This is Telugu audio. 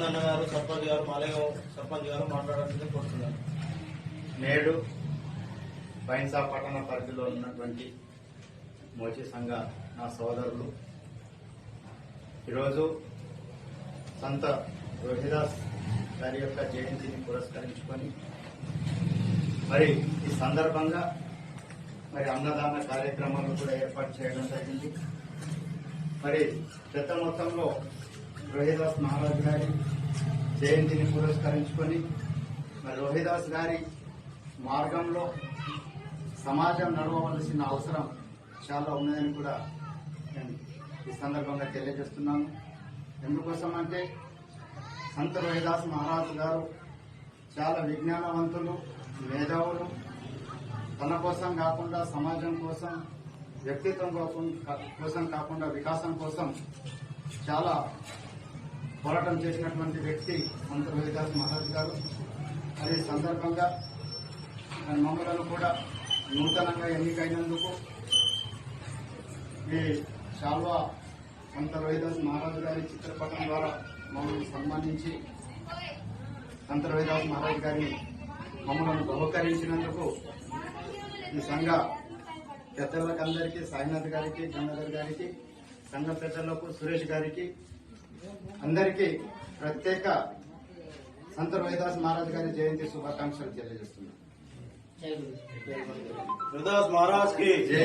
ఆనంద్ అన్న గారు, సర్పంచ్ గారు, మాలేగావ్ సర్పంచ్ గారు మాట్లాడాలని కోరుతున్నారు. నేడు బైన్సా పట్టణ పరిధిలో ఉన్నటువంటి మోచి సంఘ నా సోదరులు ఈరోజు సంత రోహిదాస్ గారి యొక్క జయంతిని పురస్కరించుకొని మరి ఈ సందర్భంగా మరి అన్నదాన కార్యక్రమాలు కూడా ఏర్పాటు చేయడం జరిగింది. మరి పెద్ద మొత్తంలో రోహిదాస్ మహారాజ్ గారి జయంతిని పురస్కరించుకొని మరి రోహిదాస్ గారి మార్గంలో సమాజం నడవవలసిన అవసరం చాలా ఉన్నదని కూడా నేను ఈ సందర్భంగా తెలియజేస్తున్నాను. ఎందుకోసం అంటే సంత రోహిదాస్ మహారాజ్ గారు చాలా విజ్ఞానవంతులు, మేధావులు. తన కోసం కాకుండా సమాజం కోసం, వ్యక్తిత్వం కోసం కాకుండా వికాసం కోసం చాలా పోరాటం చేసినటువంటి వ్యక్తి సంత రోహిదాస్ మహారాజ్ గారు. అదే సందర్భంగా మమ్మలను కూడా నూతనంగా ఎన్నికైనందుకు ఈ శాల్వా సంత రోహిదాస్ మహారాజ్ గారి చిత్రపటం ద్వారా మమ్మల్ని సన్మానించి సంత రోహిదాస్ మహారాజ్ గారిని మమ్మల్ని బహుకరించినందుకు ఈ సంఘ పెద్దలకందరికీ, సాయినాథ్ గారికి, గంగాధర్ గారికి, సంఘ పెద్దలకు, సురేష్ గారికి అందరికీ ప్రత్యేక సంత రోహిదాస్ మహారాజ్ గారి జయంతి శుభాకాంక్షలు తెలియజేస్తున్నాను. రోహిదాస్ మహారాజ్ కి జై.